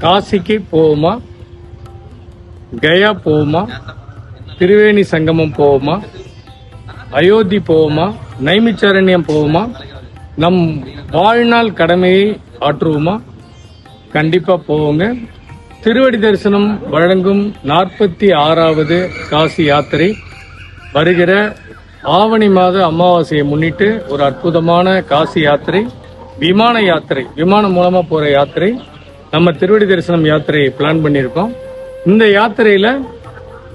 காசிக்கு போவோமா, கயா போவோமா, திரிவேணி சங்கமம் போவோமா, அயோத்தி போவோமா, நைமிச்சாரண்யம் போவோமா, நம் வாழ்நாள் கடமையை ஆற்றுவோமா? கண்டிப்பா போவோங்க. திருவடி தரிசனம் வழங்கும் 46வது காசி யாத்திரை வருகிற ஆவணி மாத அமாவாசையை முன்னிட்டு ஒரு அற்புதமான காசி யாத்திரை, விமான யாத்திரை, விமானம் மூலமா போற யாத்திரை, நம்ம திருவடி தரிசனம் யாத்திரையை பிளான் பண்ணியிருக்கோம். இந்த யாத்திரையில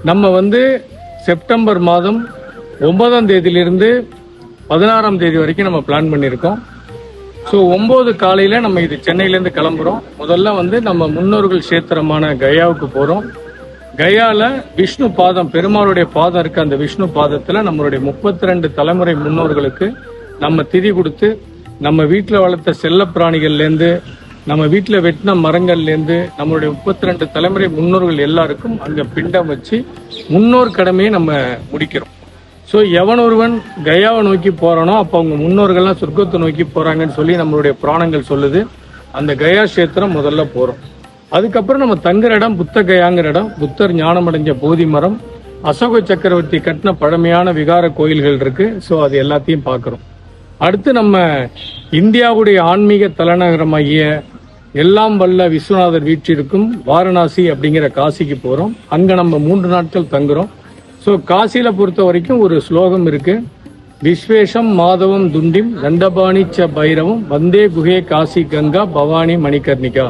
நம்ம செப்டம்பர் மாதம் 9ஆம் தேதியிலிருந்து 16ஆம் தேதி வரைக்கும் நம்ம பிளான் பண்ணியிருக்கோம். ஸோ 9 காலையில நம்ம இது சென்னையிலேருந்து கிளம்புறோம். முதல்ல நம்ம முன்னோர்கள் கஷேத்திரமான கயாவுக்கு போறோம். கயால விஷ்ணு பாதம், பெருமாளுடைய பாதம் இருக்க அந்த விஷ்ணு பாதத்துல நம்மளுடைய 32 தலைமுறை முன்னோர்களுக்கு நம்ம திதி கொடுத்து, நம்ம வீட்டில் வளர்த்த செல்ல பிராணிகள்லேருந்து, நம்ம வீட்டில் வெட்டின மரங்கள்லேருந்து, நம்மளுடைய 32 தலைமுறை முன்னோர்கள் எல்லாருக்கும் அங்க பிண்டம் வச்சு முன்னோர் கடமையை நம்ம முடிக்கிறோம். ஸோ எவன் ஒருவன் கயாவை நோக்கி போறானோ அப்போ அவங்க முன்னோர்கள்லாம் சொர்க்கத்தை நோக்கி போறாங்கன்னு சொல்லி நம்மளுடைய புராணங்கள் சொல்லுது. அந்த கயா கஷேத்திரம் முதல்ல போறோம். அதுக்கப்புறம் நம்ம தங்குற இடம் புத்த கயாங்கிற இடம். புத்தர் ஞானமடைஞ்ச போதி மரம், அசோக சக்கரவர்த்தி கட்டின பழமையான விகார கோயில்கள் இருக்கு. ஸோ அது எல்லாத்தையும் பார்க்குறோம். அடுத்து நம்ம இந்தியாவுடைய ஆன்மீக தலைநகரமாகிய எல்லாம் வல்ல விஸ்வநாதர் வீற்றிருக்கும் வாரணாசி அப்படிங்கிற காசிக்கு போறோம். அங்க நம்ம 3 நாட்கள் தங்குறோம். ஸோ காசியில பொறுத்த வரைக்கும் ஒரு ஸ்லோகம் இருக்கு, விஸ்வேஷம் மாதவம் துண்டிம் தண்டபாணி ச பைரவம் வந்தே குஹே காசி கங்கா பவானி மணிகர்ணிகா.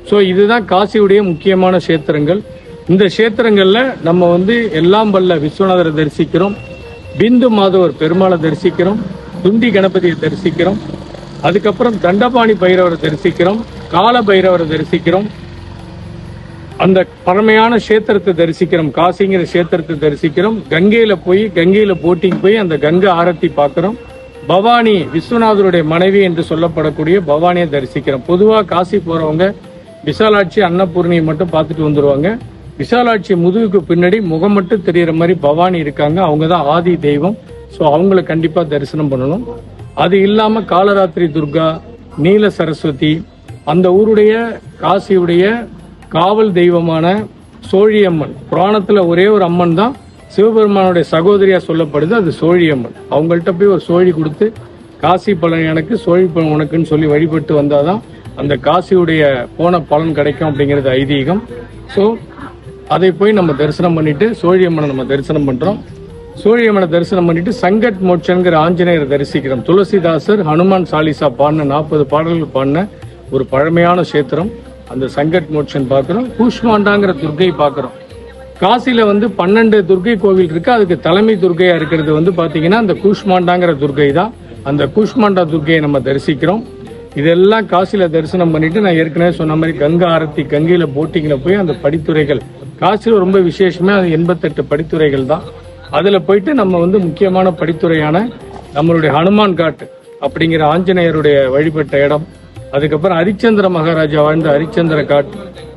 ஸோ இதுதான் காசியுடைய முக்கியமான கஷேத்திரங்கள். இந்த கஷேத்திரங்கள்ல நம்ம எல்லாம் வல்ல விஸ்வநாதரை தரிசிக்கிறோம், பிந்து மாதவர் பெருமாளை தரிசிக்கிறோம், துண்டி கணபதியை தரிசிக்கிறோம், அதுக்கப்புறம் தண்டபாணி பைரவரை தரிசிக்கிறோம், கால பைரவரை தரிசிக்கிறோம், அந்த பழமையான கஷேத்திரத்தை தரிசிக்கிறோம், காசிங்கிற கஷேத்திரத்தை தரிசிக்கிறோம். கங்கையில போட்டிங் போய் அந்த கங்கை ஆரத்தி பார்க்கிறோம். பவானி, விஸ்வநாதருடைய மனைவி என்று சொல்லப்படக்கூடிய பவானியை தரிசிக்கிறோம். பொதுவா காசி போறவங்க விசாலாட்சி அன்னபூர்ணியை மட்டும் பார்த்துட்டு வந்துருவாங்க. விசாலாட்சி முதுகுக்கு பின்னாடி முகம் மட்டும் தெரியற மாதிரி பவானி இருக்காங்க. அவங்க தான் ஆதி தெய்வம். ஸோ அவங்கள கண்டிப்பா தரிசனம் பண்ணணும். அது இல்லாம காலராத்திரி துர்கா, நீல சரஸ்வதி, அந்த ஊருடைய காசியுடைய காவல் தெய்வமான சோழியம்மன், புராணத்துல ஒரே ஒரு அம்மன் தான் சிவபெருமானுடைய சகோதரியா சொல்லப்படுது, அது சோழியம்மன். அவங்கள்ட்ட போய் ஒரு சோழி கொடுத்து காசி பலன் எனக்கு, சோழி பலன் உனக்குன்னு சொல்லி வழிபட்டு வந்தாதான் அந்த காசியுடைய போன பலன் கிடைக்கும் அப்படிங்கிறது ஐதீகம். ஸோ அதை போய் நம்ம தரிசனம் பண்ணிட்டு சோழியம்மனை நம்ம தரிசனம் பண்றோம். சோழியம்மனை தரிசனம் பண்ணிட்டு சங்கட் மோட்சன்கிற ஆஞ்சநேயரை தரிசிக்கிறோம். துளசிதாசர் ஹனுமான் சாலிசா பாடின 40 பாடல்கள் பாடின ஒரு பழமையான கஷேத்திரம். அந்த சங்கட் மோட்சன் பார்க்கிறோம். கூஷ்மாண்டாங்கிற துர்கை பார்க்கிறோம். காசில 12 துர்கை கோவில் இருக்கு. அதுக்கு தலைமை துர்கையா இருக்கிறது பாத்தீங்கன்னா அந்த கூஷ்மாண்டாங்கிற துர்கை தான். அந்த கூஷ்மாண்டா துர்கையை நம்ம தரிசிக்கிறோம். இதெல்லாம் காசில தரிசனம் பண்ணிட்டு நான் ஏற்கனவே சொன்ன மாதிரி கங்கா ஆரத்தி, கங்கையில போட்டிங்ல போய் அந்த படித்துறைகள், காசில ரொம்ப விசேஷமே அது 88 படித்துறைகள் தான். அதுல போயிட்டு நம்ம முக்கியமான படித்துறையான நம்மளுடைய ஹனுமான் காட் அப்படிங்கிற ஆஞ்சநேயருடைய வழிபட்ட இடம், அதுக்கப்புறம் ஹரிச்சந்திர மகாராஜா வாழ்ந்த ஹரிச்சந்திர காட்,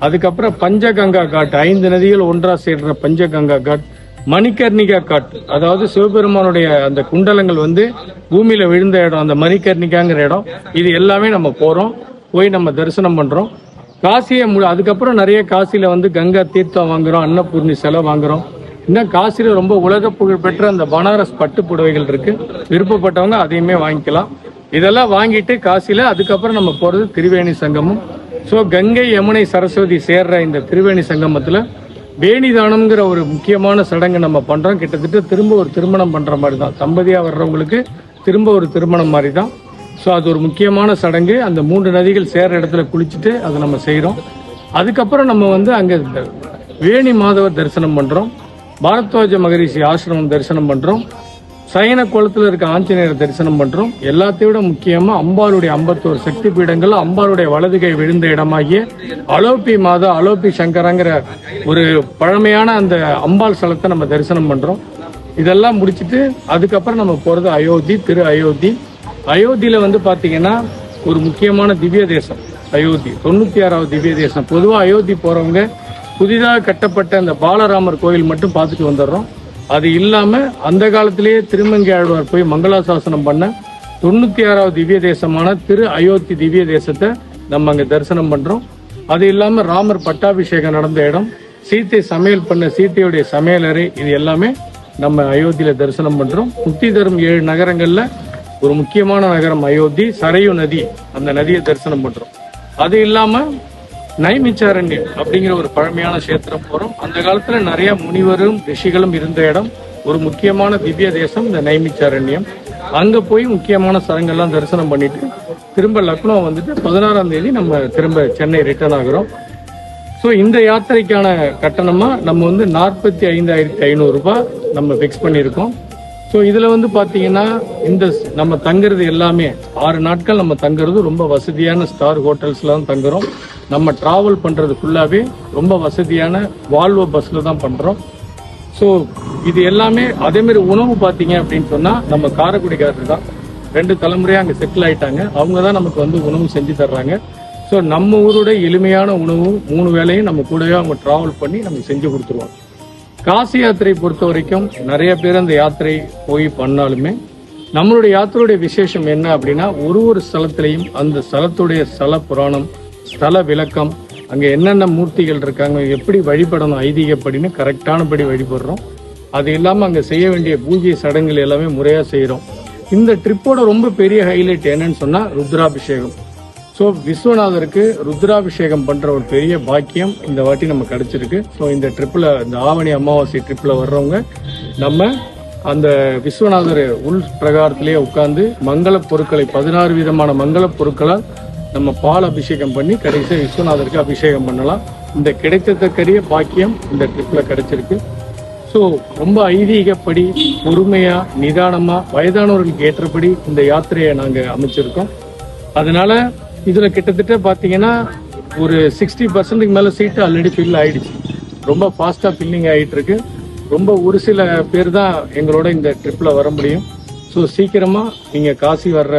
அதுக்கப்புறம் பஞ்சகங்கா காட், 5 நதிகள் ஒன்றா சேர்ற பஞ்சகங்கா காட், மணிகர்ணிகா காட், அதாவது சிவபெருமானுடைய அந்த குண்டலங்கள் பூமியில விழுந்த இடம், அந்த மணிகர்ணிகாங்கிற இடம். இது எல்லாமே நம்ம போறோம், போய் நம்ம தரிசனம் பண்றோம். காசியை அதுக்கப்புறம் நிறைய காசில கங்கா தீர்த்தம் வாங்குறோம், அன்னபூர்ணி சிலை வாங்குறோம். இன்னும் காசில ரொம்ப உலக புகழ் பெற்ற அந்த பனாரஸ் பட்டு புடவைகள் இருக்கு. விருப்பப்பட்டவங்க அதையுமே வாங்கிக்கலாம். இதெல்லாம் வாங்கிட்டு காசில அதுக்கப்புறம் நம்ம போறது திரிவேணி சங்கமம். ஸோ கங்கை யமுனை சரஸ்வதி சேர்ற இந்த திரிவேணி சங்கமத்துல வேணிதானம்ங்கிற ஒரு முக்கியமான சடங்கு நம்ம பண்றோம். கிட்டத்தட்ட திரும்ப ஒரு திருமணம் பண்ற மாதிரி தான், தம்பதியா வர்றவங்களுக்கு திரும்ப ஒரு திருமணம் மாதிரி தான். ஸோ அது ஒரு முக்கியமான சடங்கு. அந்த 3 நதிகள் சேர்ற இடத்துல குளிச்சுட்டு அதை நம்ம செய்யறோம். அதுக்கப்புறம் நம்ம அங்க வேணி மாதவர் தரிசனம் பண்றோம், பாரத்வாஜ மகரிஷி ஆசிரமம் தரிசனம் பண்றோம், சயன கோலத்துல இருக்க ஆஞ்சநேயரை தரிசனம் பண்றோம். எல்லாத்தையும் விட முக்கியமா அம்பாளுடைய 51 சக்தி பீடங்கள், அம்பாளுடைய வலதுகை விழுந்த இடமாகிய அலோபி மாதா, அலோபி சங்கராங்கிற ஒரு பழமையான அந்த அம்பாள் ஸ்தலத்தை நம்ம தரிசனம் பண்றோம். இதெல்லாம் முடிச்சுட்டு அதுக்கப்புறம் நம்ம போறது அயோத்தி, திரு அயோத்தி. அயோத்தியில பாத்தீங்கன்னா ஒரு முக்கியமான திவ்ய தேசம் அயோத்தி, 96வது திவ்ய தேசம். பொதுவா அயோத்தி போறவங்க புதிதாக கட்டப்பட்ட அந்த பாலராமர் கோயில் மட்டும் பார்த்துட்டு வந்துடுறோம். அது இல்லாம அந்த காலத்திலேயே திருமங்கை ஆழ்வார் போய் மங்களாசாசனம் பண்ண 96வது திவ்ய தேசமான திரு அயோத்தி திவ்ய தேசத்தை நம்ம அங்க தரிசனம் பண்றோம். அது இல்லாம ராமர் பட்டாபிஷேகம் நடந்த இடம், சீத்தை சமையல் பண்ண சீத்தையுடைய சமையலறை, இது எல்லாமே நம்ம அயோத்தியில தரிசனம் பண்றோம். முக்தி தரும் 7 நகரங்கள்ல ஒரு முக்கியமான நகரம் அயோத்தி. சரையு நதி, அந்த நதியை தரிசனம் பண்றோம். அது இல்லாம நைமிச்சாரண்யம் அப்படிங்கிற ஒரு பழமையான கஷேத்திரம் போறோம். அந்த காலத்துல நிறைய முனிவரும் ரிஷிகளும் இருந்த இடம், ஒரு முக்கியமான திவ்ய தேசம் இந்த நைமிச்சாரண்யம். அங்க போய் முக்கியமான ஸ்தலங்கள்லாம் தரிசனம் பண்ணிட்டு திரும்ப லக்னோ வந்துட்டு 16ஆம் தேதி நம்ம திரும்ப சென்னை ரிட்டர்ன் ஆகுறோம். ஸோ இந்த யாத்திரைக்கான கட்டணமா நம்ம வந்து 45,500 ரூபாய் நம்ம ஃபிக்ஸ் பண்ணியிருக்கோம். ஸோ இதுல வந்து பாத்தீங்கன்னா இந்த நம்ம தங்குறது எல்லாமே 6 நாட்கள் நம்ம தங்குறது ரொம்ப வசதியான ஸ்டார் ஹோட்டல்ஸ்ல தான் தங்குறோம். நம்ம டிராவல் பண்றது ஃபுல்லாவே ரொம்ப வசதியான வால்வோ பஸ்ல தான் பண்றோம். ஸோ இது எல்லாமே அதே மாதிரி உணவு பாத்தீங்க அப்படின்னு சொன்னா நம்ம காரைக்குடிக்காரர் தான் 2 தலைமுறையா அங்க செட்டில் ஆயிட்டாங்க. அவங்க தான் நமக்கு வந்து உணவு செஞ்சு தர்றாங்க. ஸோ நம்ம ஊரோட எளிமையான உணவு 3 வேளையும் நம்ம கூடவே அவங்க டிராவல் பண்ணி நமக்கு செஞ்சு கொடுத்துருவாங்க. காசி யாத்திரை பொறுத்த வரைக்கும் நிறைய பேர் அந்த யாத்திரை போய் பண்ணாலுமே நம்மளுடைய யாத்திரையுடைய விசேஷம் என்ன அப்படின்னா ஒரு ஸ்தலத்திலையும் அந்த ஸ்தலத்துடைய ஸ்தல புராணம், ஸ்தல விளக்கம், அங்க என்னென்ன மூர்த்திகள் இருக்காங்க, எப்படி வழிபடணும் ஐதீகப்படின்னு கரெக்டானபடி வழிபடுறோம். அது இல்லாம அங்க செய்ய வேண்டிய பூஜை சடங்குகள் எல்லாமே முறையா செய்யறோம். இந்த ட்ரிப்போட ரொம்ப பெரிய ஹைலைட் என்னன்னு சொன்னா ருத்ராபிஷேகம். ஸோ விஸ்வநாதருக்கு ருத்ராபிஷேகம் பண்ற ஒரு பெரிய பாக்கியம் இந்த வாட்டி நமக்கு கிடைச்சிருக்கு. ஸோ இந்த ட்ரிப்ல, இந்த ஆவணி அமாவாசை ட்ரிப்ல வர்றவங்க நம்ம அந்த விஸ்வநாதர் உள் பிரகாரத்திலேயே உட்கார்ந்து மங்கள பொருட்களை 16 விதமான மங்கள பொருட்களால் நம்ம பால் அபிஷேகம் பண்ணி கடைசியாக விஸ்வநாதருக்கு அபிஷேகம் பண்ணலாம். இந்த கிடைத்ததற்கரிய பாக்கியம் இந்த ட்ரிப்ல கிடைச்சிருக்கு. ஸோ ரொம்ப ஐதீகப்படி பொறுமையா நிதானமா வயதானவர்களுக்கு ஏற்றபடி இந்த யாத்திரையை நாங்க அமைச்சிருக்கோம். அதனால இதுல கிட்டத்தட்ட பாத்தீங்கன்னா ஒரு 60% மேல சீட்டு ஆல்ரெடி ஃபில் ஆயிடுச்சு. ரொம்ப ஃபாஸ்டா ஃபில்லிங் ஆயிட்டு இருக்கு. ரொம்ப ஒரு சில பேர் தான் எங்களோட இந்த ட்ரிப்ல வர முடியும். ஸோ சீக்கிரமா நீங்க காசி வர்ற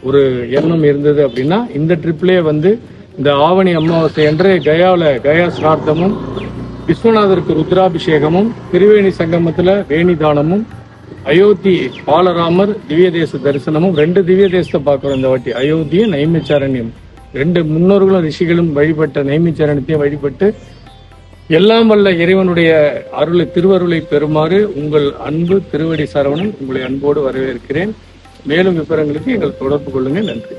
ஒரு எண்ணம் இருந்தது அப்படின்னா இந்த ட்ரிப்லயே வந்து இந்த ஆவணி அமாவாசை அன்று கயா சிரார்த்தமும், விஸ்வநாதருக்கு ருத்ராபிஷேகமும், திரிவேணி சங்கமத்துல வேணிதானமும், அயோத்தி பாலராமர் திவ்ய தேச தரிசனமும், 2 திவ்ய தேசத்தை பார்க்கிறோம் இந்த வாட்டி. அயோத்தியும் நைமிச்சாரண்யம், 2 முன்னோர்களும் ரிஷிகளும் வழிபட்ட நைமிச்சாரண்யத்தையும் வழிபட்டு எல்லாம் வல்ல இறைவனுடைய அருளை திருவருளை பெறுமாறு உங்கள் அன்பு திருவடி சரவணன் உங்களை அன்போடு வரவேற்கிறேன். மேலும் விவரங்களுக்கு எங்கள் தொடர்பு கொள்ளுங்க. நன்றி.